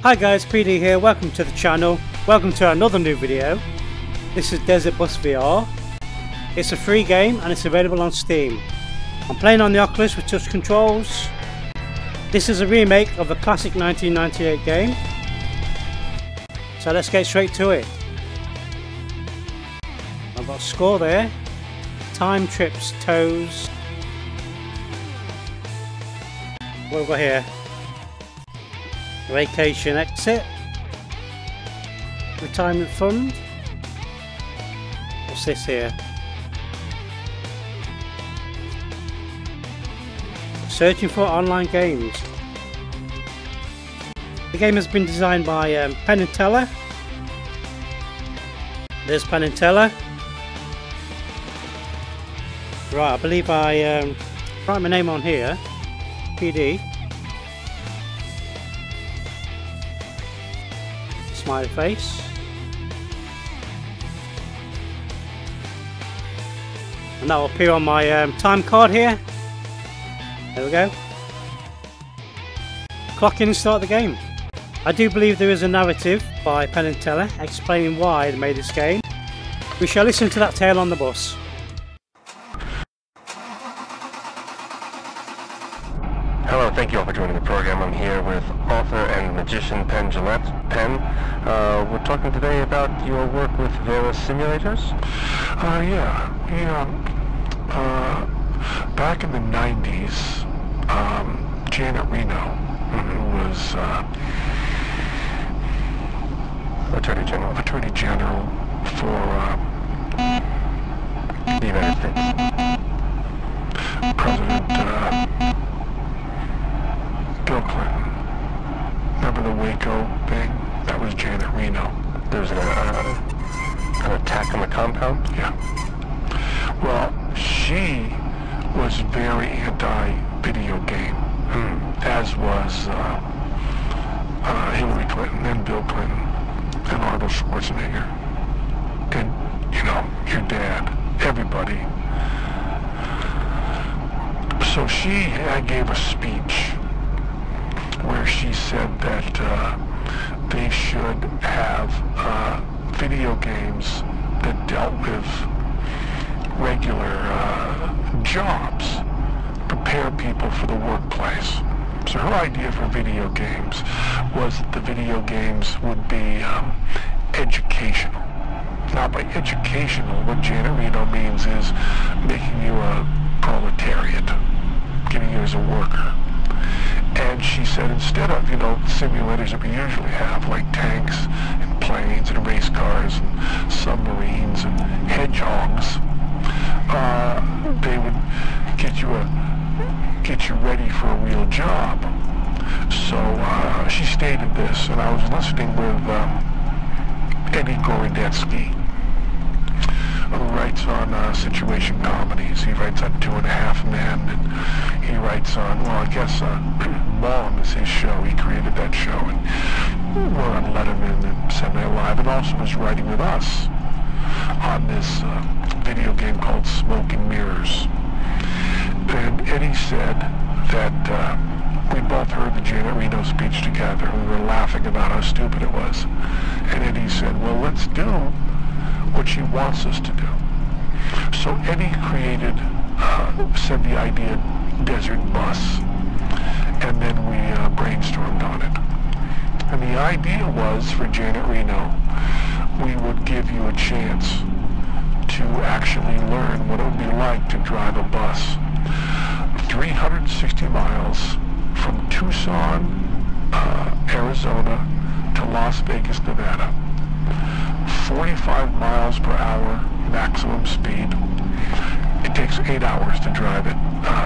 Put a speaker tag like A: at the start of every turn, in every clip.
A: Hi guys, PD here, welcome to the channel, welcome to another new video. This is Desert Bus VR. It's a free game and it's available on Steam. I'm playing on the Oculus with touch controls. This is a remake of a classic 1998 game. So let's get straight to it. I've got a score there. Time, trips, toes. What have we got here? Vacation exit. Retirement fund. What's this here? Searching for online games. The game has been designed by Penn and Teller. There's Penn and Teller. Right, I believe I write my name on here. PD. Smiley face. And that will appear on my time card here. There we go. Clock in and start the game. I do believe there is a narrative by Penn and Teller explaining why they made this game. We shall listen to that tale on the bus.
B: Hello, thank you all for joining the program. I'm here with author and magician Penn. We're talking today about your work with various simulators?
C: Back in the 90s, Janet Reno, who was Attorney General for
B: The United States.
C: President Bill Clinton. Remember the Waco thing? That was Janet Reno.
B: There was an attack on the compound?
C: Yeah. Well, she was very anti-video game, as was Hillary Clinton and Bill Clinton and Arnold Schwarzenegger and, your dad, everybody. So she gave a speech where she said that they should have video games that dealt with regular jobs, prepare people for the workplace. So her idea for video games was that the video games would be educational. Now by educational, what Janet Reno means is making you a proletariat, getting you as a worker. And she said instead of, simulators that we usually have, like tanks and planes and race cars and submarines and hedgehogs, they would get you ready for a real job. So she stated this, and I was listening with Eddie Gorodetsky, who writes on situation comedies. He writes on 2.5 Men, and he writes on, Mom is his show. He created that show, and we're on Letterman and Semi-Live, and also was writing with us on this video game called Smoke and Mirrors. And Eddie said that we both heard the Janet Reno speech together. We were laughing about how stupid it was. And Eddie said, well, let's do what she wants us to do. So Eddie said the idea Desert Bus, and then we brainstormed on it. And the idea was for Janet Reno, we would give you a chance to actually learn what it would be like to drive a bus 360 miles from Tucson, Arizona to Las Vegas, Nevada. 45 miles per hour maximum speed. It takes 8 hours to drive it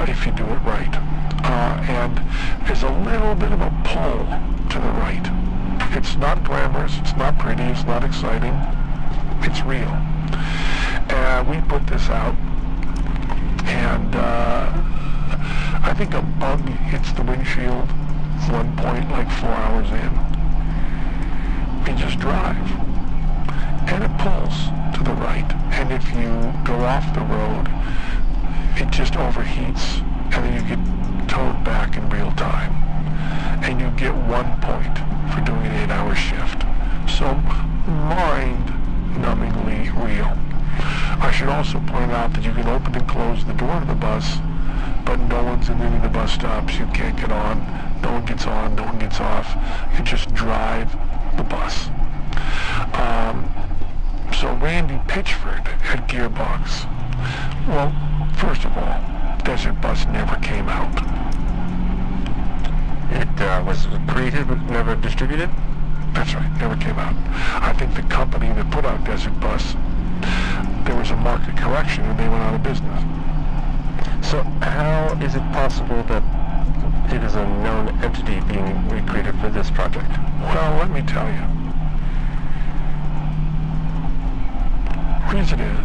C: if you do it right. And there's a little bit of a pull to the right. It's not glamorous, it's not pretty, it's not exciting. It's real. And we put this out, and I think a bug hits the windshield one point like 4 hours in. You just drive. And it pulls to the right. And if you go off the road, it just overheats, and then you get towed back in real time. And you get 1 point for doing 8-hour shift. So mind-numbingly real. I should also point out that you can open and close the door to the bus, but no one's in any of the bus stops. You can't get on. No one gets on. No one gets off. You just drive the bus. So Randy Pitchford at Gearbox. Well, first of all, Desert Bus never came out.
B: It was created but never distributed?
C: That's right, never came out. I think the company that put out Desert Bus, there was a market correction and they went out of business.
B: So how is it possible that it is a known entity being recreated for this project?
C: Well, let me tell you. The reason is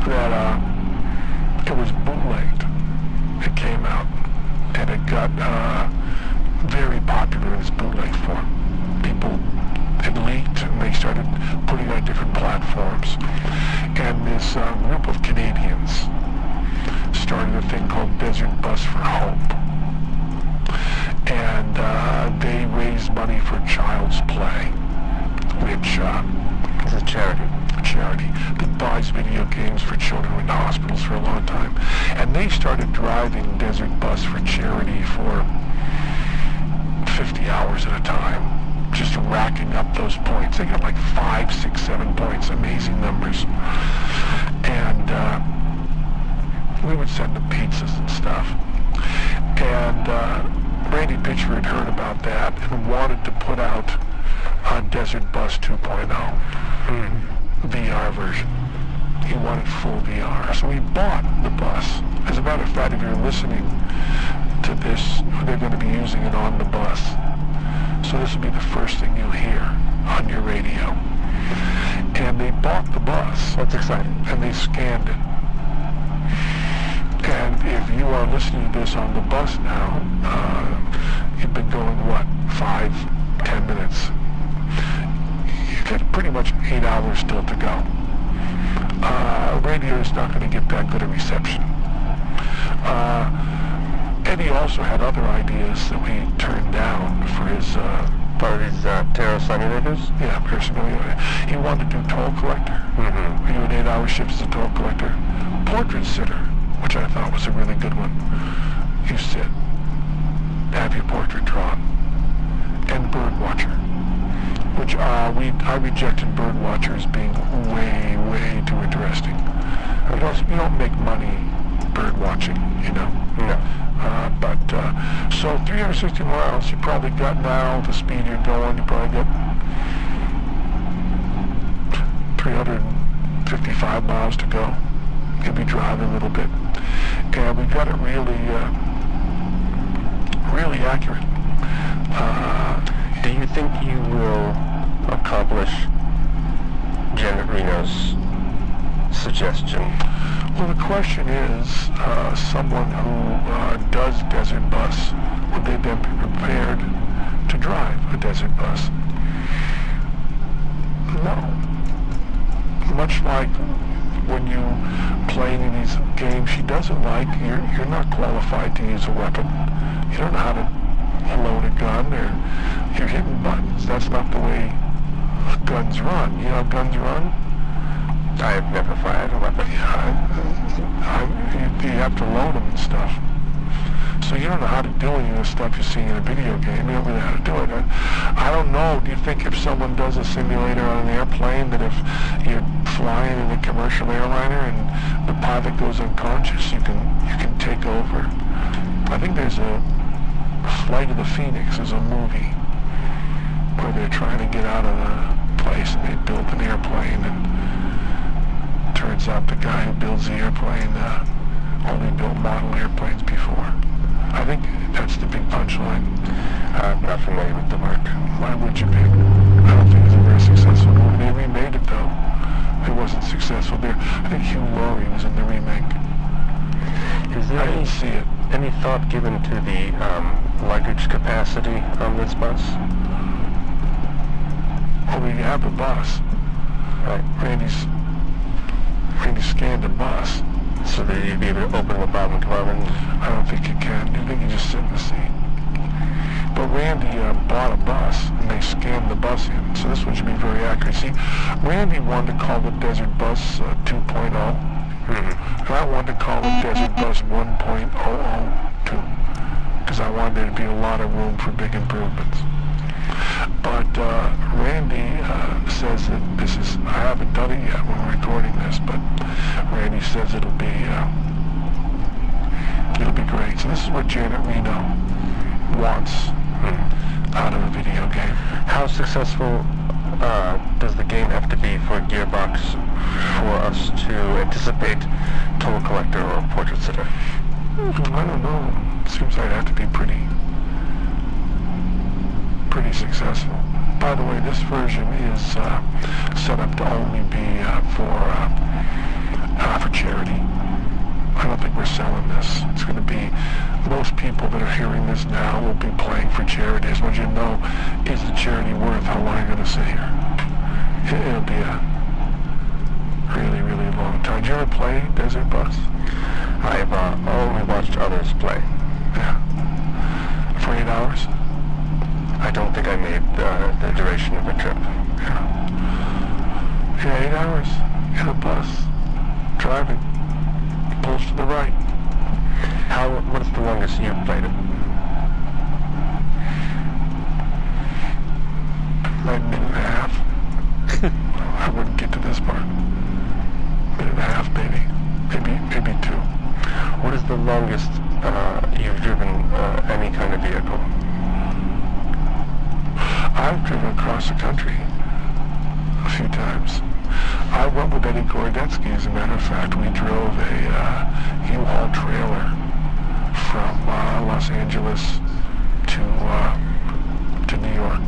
C: that it was bootlegged. It came out and it got very popular in its bootleg form. People, it leaked and they started putting it on different platforms. And this group of Canadians started a thing called Desert Bus for Hope. And they raised money for Child's Play, which
B: is a charity.
C: Charity that buys video games for children in hospitals for a long time. And they started driving Desert Bus for charity for 50 hours at a time, just racking up those points. They got like 5, 6, 7 points, amazing numbers. And we would send them pizzas and stuff. And Randy Pitchford heard about that and wanted to put out Desert Bus 2.0. VR version. He wanted full VR. So he bought the bus. As a matter of fact, if you're listening to this, they're going to be using it on the bus. So this will be the first thing you'll hear on your radio. And they bought the bus.
B: That's exciting.
C: And they scanned it. And if you are listening to this on the bus now, you've been going, what, 5, 10 minutes? You've got pretty much 8 hours still to go. Radio is not going to get that good a reception. Eddie also had other ideas that we turned down for his...
B: part of these Terror simulators?
C: Yeah, personally. He wanted to do toll collector. We do an 8-hour shift as a toll collector. Portrait sitter, which I thought was a really good one. You sit, have your portrait drawn, and bird watcher, which I rejected bird watcher as being way, way too interesting. You don't make money bird watching, you know.
B: No.
C: So 360 miles, you probably got now, the speed you're going, you probably got 355 miles to go. You'll be driving a little bit. And we got it really, really accurate.
B: Do you think you will accomplish Janet Reno's suggestion?
C: Well, the question is, someone who does Desert Bus, would they then be prepared to drive a Desert Bus? No. Much like when you play any of these games she doesn't like, you're not qualified to use a weapon. You don't know how to load a gun, or you're hitting buttons. That's not the way guns run. You know how guns run?
B: I've never fired a weapon.
C: You have to load them and stuff. So you don't know how to do any of the stuff you see in a video game. You don't really know how to do it. I don't know. Do you think if someone does a simulator on an airplane, that if you're flying in a commercial airliner and the pilot goes unconscious, you can take over? I think there's a Flight of the Phoenix is a movie where they're trying to get out of the place and they build an airplane, and turns out the guy who builds the airplane only built model airplanes before. I think that's the big punchline.
B: I'm not familiar with the work.
C: Why would you be? I don't think it's a very successful movie. They remade it though. It wasn't successful there. I think Hugh Laurie was in the remake.
B: Is there
C: I didn't see it.
B: Any thought given to the luggage capacity on this bus?
C: Well, we have a bus.
B: Right.
C: Randy scanned a bus.
B: So that you'd be able to open the bottom compartment?
C: I don't think you can. You think you just sit in the seat. But Randy bought a bus, and they scanned the bus in. So this one should be very accurate. See, Randy wanted to call the Desert Bus 2.0. And I wanted to call it Desert Bus 1.002. Because I wanted there to be a lot of room for big improvements. But Randy says that this is, I haven't done it yet when we're recording this, but Randy says it'll be great. So this is what Janet Reno wants out of a video game.
B: How successful does the game have to be for Gearbox for us to anticipate Total Collector or Portrait Sitter?
C: I don't know. It seems like it'd have to be pretty successful. By the way, this version is set up to only be for charity. I don't think we're selling this. It's going to be, most people that are hearing this now will be playing for charity. I just want you to know, is the charity worth how long you're going to sit here? It'll be a really, really long time. Did you ever play Desert Bus?
B: I've only watched others play.
C: Yeah. For 8 hours?
B: I don't think I made the duration of a trip.
C: Yeah, 8 hours in a bus, driving, pulls to the right.
B: What is the longest you've played it?
C: Like a minute and a half. I wouldn't get to this part. Minute and a half, maybe 2.
B: What is the longest you've driven any kind of vehicle?
C: I've driven across the country a few times. I went with Eddie Gorodetsky, as a matter of fact. We drove a U-Haul trailer from Los Angeles to New York.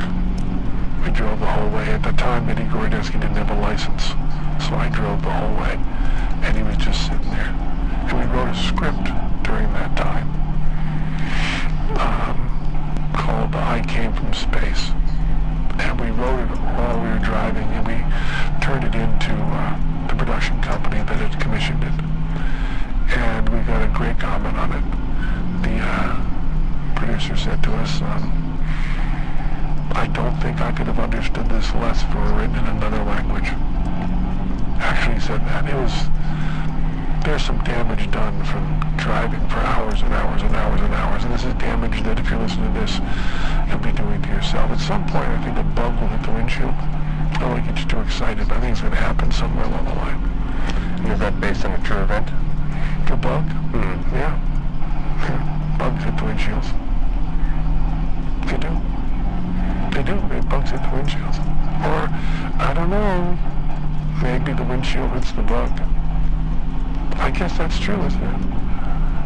C: We drove the whole way. At the time, Eddie Gorodetsky didn't have a license, so I drove the whole way, and he was just sitting there. And we wrote a script during that time called I Came from Space. And we wrote it while we were driving, and we turned it into the production company that had commissioned it. And we got a great comment on it. The producer said to us, I don't think I could have understood this less if it were written in another language. Actually said that. There's some damage done from driving for hours and hours and hours and hours, and this is damage that, if you listen to this, you'll be doing to yourself. At some point, I think a bug will hit the windshield. I don't want to get you too excited, but I think it's going to happen somewhere along the line.
B: And is that based on a true event?
C: The bug? Yeah. Bugs hit the windshields. They do. Bugs hit the windshields. Or, I don't know, maybe the windshield hits the bug. I guess that's true, isn't it?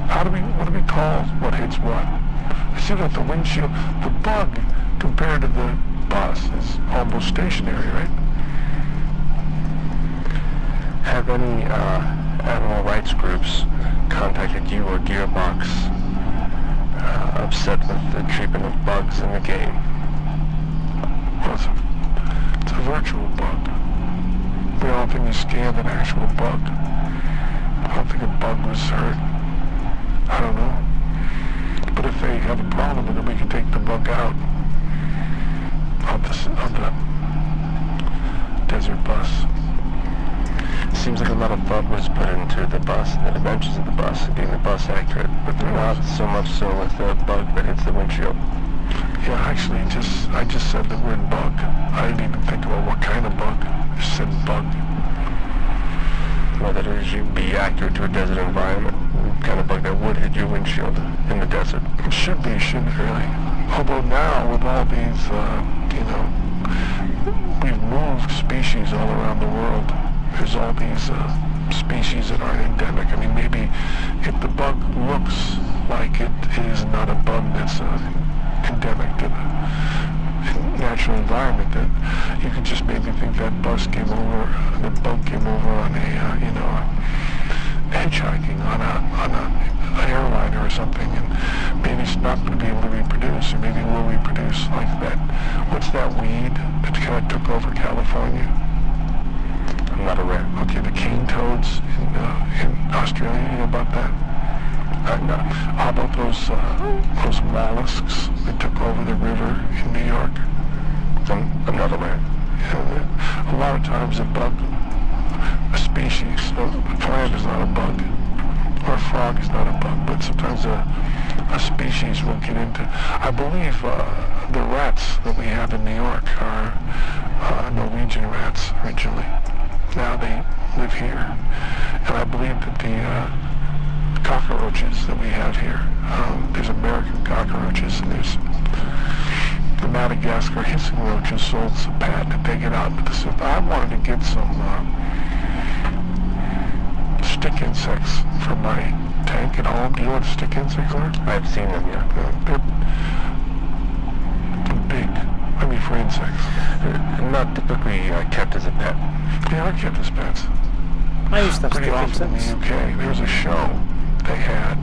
C: What do we call what hits what? I see that the windshield, the bug compared to the bus is almost stationary, right?
B: Have any animal rights groups contacted you or Gearbox upset with the treatment of bugs in the game?
C: Well, it's a virtual bug. We don't think we scanned an actual bug. I don't think a bug was hurt. I don't know. But if they have a problem with it, we can take the bug out of the Desert Bus.
B: Seems like a lot of thought was put into the bus and the dimensions of the bus and getting the bus accurate, but not so much so with the bug that hits the windshield.
C: Yeah, actually, I just said the word bug. I didn't even think about what kind of bug. I just said bug.
B: Well, that it should be accurate to a desert environment. The kind of bug that would hit your windshield in the desert.
C: It should be, shouldn't it, really? Although now, with all these, we've moved species all around the world. There's all these species that aren't endemic. I mean, maybe if the bug looks like it is not a bug that's endemic to the natural environment, that you could just maybe think that bug came over on a hitchhiking on an airliner or something, and maybe it's not going to be able to reproduce, or maybe will reproduce like that. What's that weed that kind of took over California?
B: I'm not aware.
C: Okay, the cane toads in Australia, you know about that?
B: No.
C: How about those mollusks that took over the river in New York?
B: I'm not aware.
C: Yeah, a lot of times a bug, a species, a plant is not a bug, or a frog is not a bug, but sometimes a species will get into. I believe the rats that we have in New York are Norwegian rats originally. Now they live here. And I believe that the cockroaches that we have here, there's American cockroaches and there's the Madagascar hissing roaches sold some patent to take it out into the south. I wanted to get some stick insects for my tank at home. Do you know what stick insects are?
B: I've seen them, yeah.
C: They're big. I mean, for insects.
B: They're not typically kept as a pet.
C: They are kept as pets.
A: I used to have
C: Pretty
A: stick
C: often
A: insects.
C: in the UK. There was a show they had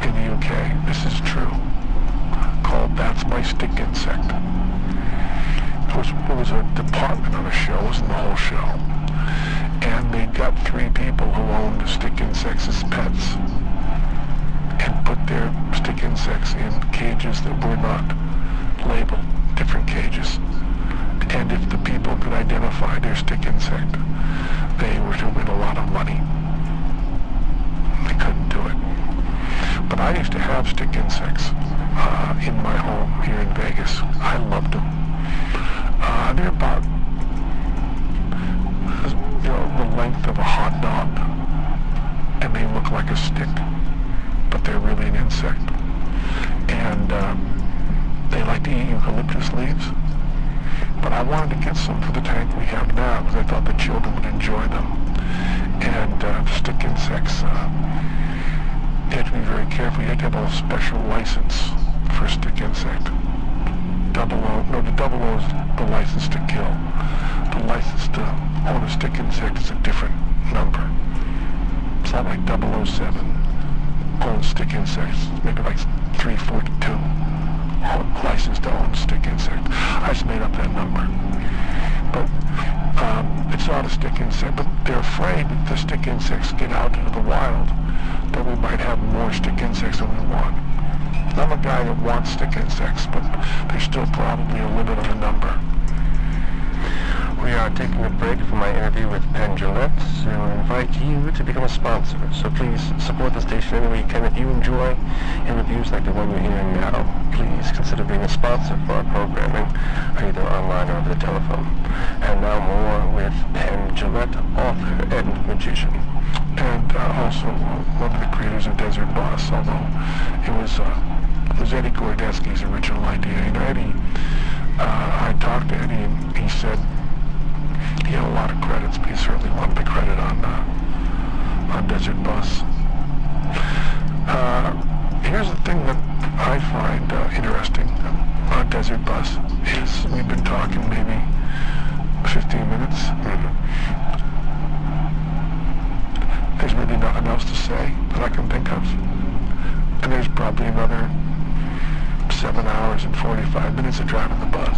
C: in the UK. This is true. Called That's My Stick Insect. It was a department on a show. It wasn't the whole show. And they got 3 people who owned stick insects as pets and put their stick insects in cages that were not labeled, different cages. And if the people could identify their stick insect, they were to win a lot of money. They couldn't do it. But I used to have stick insects in my home here in Vegas. I loved them. They're about the length of a hot dog, and they look like a stick, but they're really an insect. And they like to eat eucalyptus leaves. But I wanted to get some for the tank we have now because I thought the children would enjoy them. And stick insects, you have to be very careful. You have to have a special license for a stick insect. The double O is the license to kill. The license to own a stick insect is a different number. It's not like 007 owns stick insects. It's maybe like 342. License to own stick insect. I just made up that number. But it's not a stick insect, but they're afraid that the stick insects get out into the wild, that we might have more stick insects than we want. I'm a guy that wants stick insects, but there's still probably a limit on the number.
B: We are taking a break from my interview with Penn Gillette to invite you to become a sponsor. So please support the station any way you can. If you enjoy interviews like the one you're hearing now, please consider being a sponsor for our programming, either online or over the telephone. And now more with Penn Gillette, author and magician.
C: And also one of the creators of Desert Boss, although it was Eddie Gordeski's original idea. You know, Eddie, I talked to Eddie and he said he had a lot of credits, but he certainly wanted the credit on Desert Bus. Here's the thing that I find interesting on Desert Bus is we've been talking maybe 15 minutes. There's really nothing else to say that I can think of. And there's probably another 7 hours and 45 minutes of driving the bus.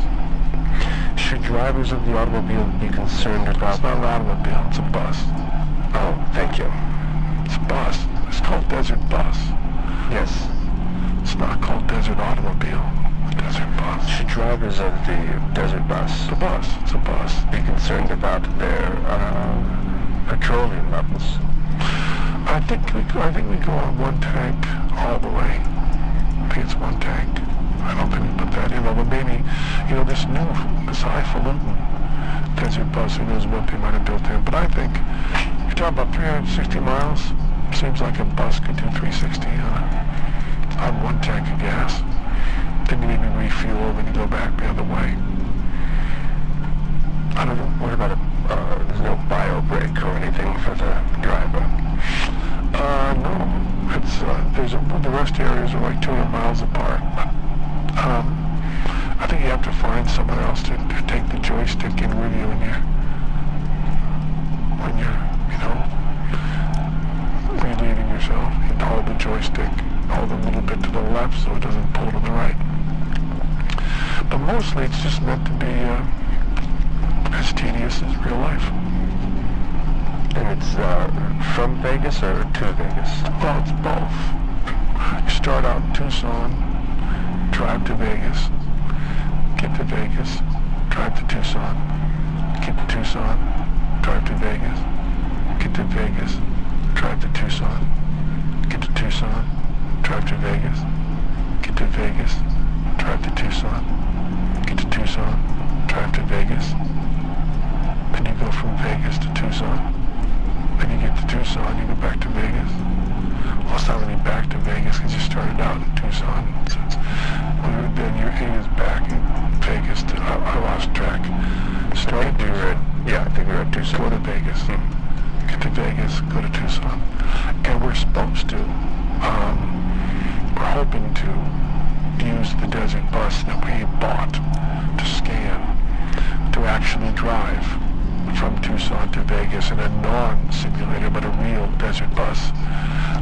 B: Should drivers of the automobile be concerned about...
C: It's not an automobile, it's a bus.
B: Oh, thank you.
C: It's a bus. It's called Desert Bus.
B: Yes.
C: It's not called Desert Automobile. Desert Bus.
B: Should drivers of the Desert Bus...
C: It's a bus. It's a bus.
B: ...be concerned about their petroleum levels?
C: I think we go on one tank all the way. I think it's one tank. I don't think we put that in, but maybe, you know, this highfalutin Desert Bus, who knows what they might have built in. But I think, you're talking about 360 miles, seems like a bus could do 360 on one tank of gas. Then you maybe refuel and you go back the other way. I don't know.
B: What about there's no bio brake or anything for the driver?
C: No. It's, the rest areas are like 200 miles apart. I think you have to find someone else to take the joystick in with you when you're, you know, relieving yourself. You hold the joystick, hold a little bit to the left so it doesn't pull to the right. But mostly it's just meant to be as tedious as real life.
B: And it's from Vegas or to Vegas?
C: Well, it's both. You start out in Tucson, drive to Vegas, get to Vegas, drive to Tucson, get to Tucson, drive to Vegas, get to Vegas, drive to Tucson, get to Tucson, drive to Vegas, get to Vegas, drive to Tucson, get to Tucson, drive to Vegas. Then you go from Vegas to Tucson. Then you get to Tucson, you go back to Vegas. Well, it's not really back to Vegas because you started out in Tucson. So then your aim is back in Vegas to, I lost track. Started to,
B: yeah, I think we were at Tucson.
C: Go to Vegas. Get to Vegas, go to Tucson. And we're supposed to, we're hoping to use the desert bus that we bought to scan to actually drive from Tucson to Vegas in a non-simulator but a real desert bus.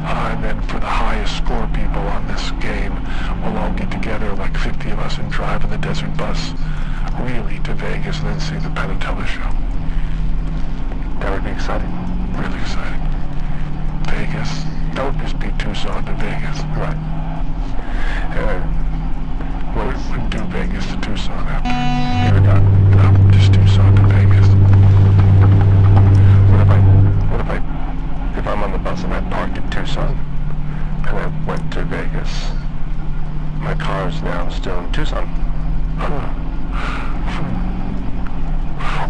C: And then for the highest score people on this game, we'll all get together, like 50 of us, and drive in the desert bus really to Vegas and then see the Penn and Teller show.
B: That would be exciting.
C: Really exciting. Vegas. That would just be Tucson to Vegas.
B: Right.
C: We'd do Vegas to Tucson after.
B: You were done.
C: No, just Tucson to Vegas.
B: If I'm on the bus and I parked in Tucson and I went to Vegas, my car is now still in Tucson.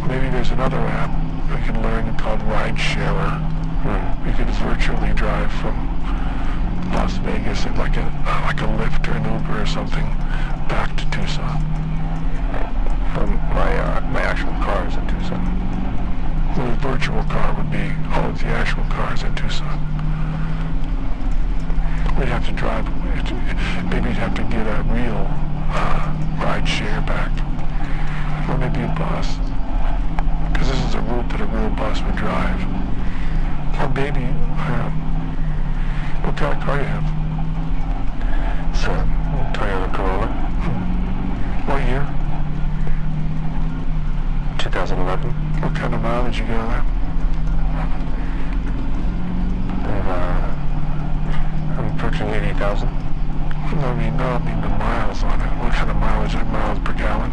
C: Maybe there's another app we can learn called Ride Sharer. We could virtually drive from Las Vegas in like a Lyft or an Uber or something back to Tucson.
B: From my actual car is in Tucson.
C: Well, the virtual car would be, the actual cars in Tucson. We'd have to drive, maybe you'd have to get a real ride share back. Or maybe a bus. Because this is a route that a real bus would drive. Or maybe, what kind of car do you have?
B: It's a Toyota Corolla.
C: What year?
B: 2011.
C: What kind of mileage you got on that?
B: I'm approaching 80,000.
C: I mean the miles on it. What kind of mileage, like miles per gallon?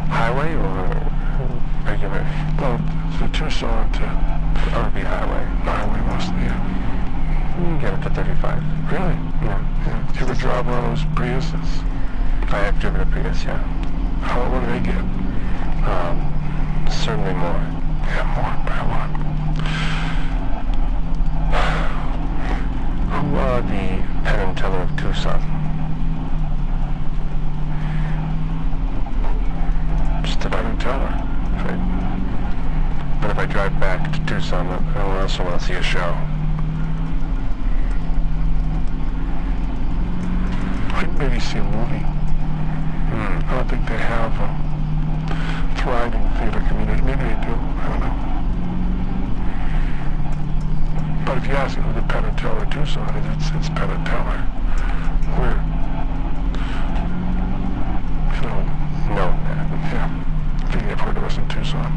B: Highway or regular?
C: Well, the Tucson to...
B: That would be highway.
C: Highway mostly, yeah.
B: You can get up to 35.
C: Really?
B: Yeah.
C: You ever drive one of those Priuses?
B: I have driven a Prius, yeah.
C: What do they get?
B: Certainly more.
C: Yeah, more by a lot.
B: Who are the Penn and Teller of Tucson?
C: Just the Penn and Teller.
B: Right. But if I drive back to Tucson, I also want to see a show.
C: I'd maybe see a movie. I don't think they have a thriving theater community. Maybe they do. I don't know. But if you ask me who the Penn and Teller Tucson is, it's Penn and Teller. We're,
B: known that.
C: Yeah. I think they've heard of us in Tucson.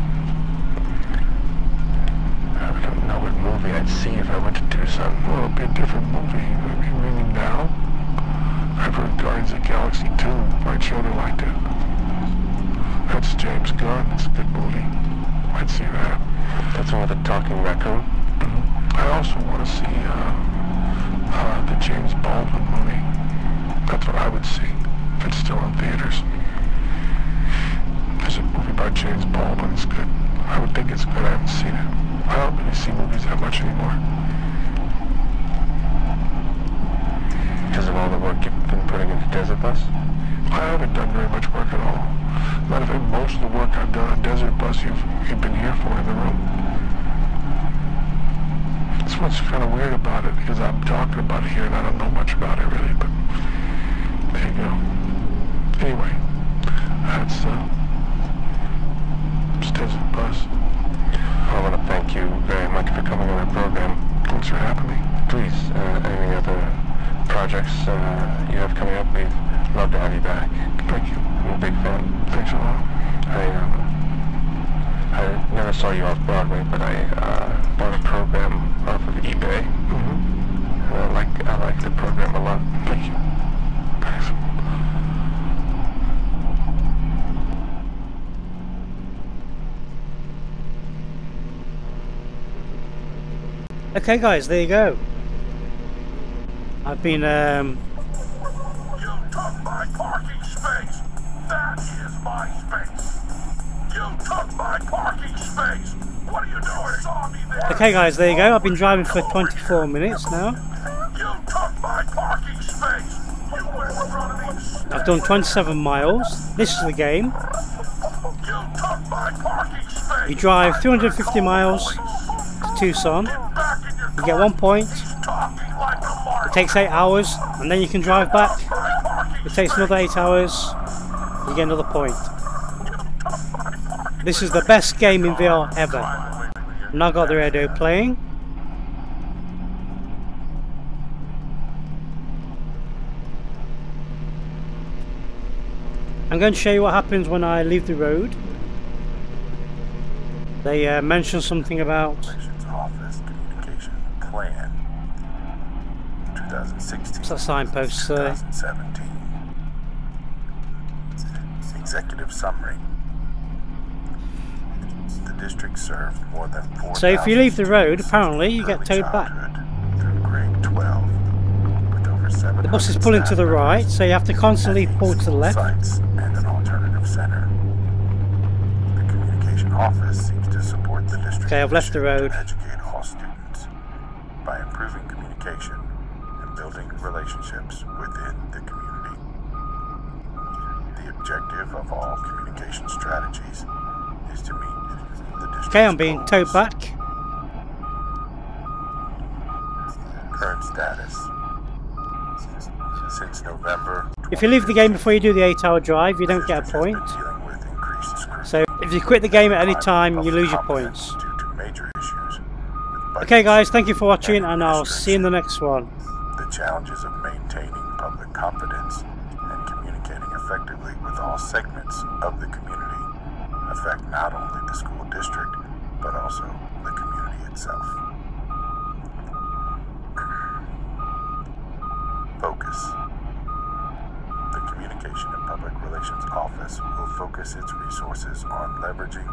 B: I don't know what movie I'd see if I went to Tucson.
C: Well, it'd be a different movie. I mean, maybe now. I've heard Guardians of the Galaxy 2. My children liked it. That's James Gunn. It's a good movie. I'd see that.
B: That's one with the talking raccoon?
C: I also want to see the James Baldwin movie. That's what I would see if it's still in theaters. There's a movie about James Baldwin. It's good. I would think it's good. I haven't seen it. I don't really see movies that much anymore.
B: Because of all the work you've been putting into Desert Bus?
C: I haven't done very much work at all. Matter of fact, most of the work I've done on Desert Bus, you've been here for in the room. That's what's kind of weird about it, because I'm talking about it here and I don't know much about it really, but there you go. Anyway, that's Desert Bus.
B: I want to thank you very much for coming on our program.
C: Thanks for having me.
B: Please, any other projects you have coming up, we'd love to have you back.
C: Thank you.
B: I'm a big fan.
C: Thanks a lot.
B: I never saw you off Broadway, but I bought a program off of eBay. And I like the program a lot.
C: Thank you. Thanks.
A: Okay guys, there you go. I've been
D: You took my parking space! That is my space! You took my parking space! What are you doing? Saw me there!
A: Okay guys, there you go. I've been driving for 24 minutes now.
D: You took my parking space! You went in front of me!
A: I've done 27 miles. This is the game.
D: You took my parking space!
A: You drive 350 miles to Tucson. You get 1 point. It takes 8 hours, and then you can drive back. It takes another 8 hours. You get another point. This is the best game in VR ever. And I got the radio playing. I'm going to show you what happens when I leave the road. They mentioned something about
D: Office Communication Plan 2016.
A: what's that signpost say?
D: 2017. Executive Summary. The district served more than 4,000
A: So if you leave the road, apparently you get towed back.
D: through grade 12, with over 700
A: The bus is pulling to the right, so you have to constantly pull to the left.
D: sites and an alternative center. The communication office seeks to support the district.
A: Okay, I've left the road.
D: To educate all students by improving communication and building relationships within the community. The objective of all communication strategies is to meet the district's
A: Okay, I'm being
D: goals.
A: towed back.
D: Current status. Since November.
A: If you leave the game before you do the 8-hour drive, you don't get a point.
D: Dealing with increased scrutiny.
A: So if you quit the game at any time, you lose your points.
D: Due to major issues with
A: Okay
D: budgets
A: guys, thank you for watching,
D: and
A: and I'll see you in the next one.
D: The challenges of maintaining public confidence and communicating effectively with all segments of the community affect not only the school district, but also the community itself. Focus. The Communication and Public Relations Office will focus its resources on leveraging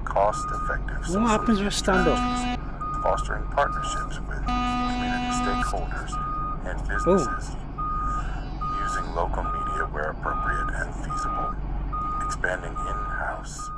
D: cost-effective social
A: What happens with stand-up?
D: strategies, fostering partnerships with community stakeholders and businesses, using local media where appropriate and feasible, expanding in-house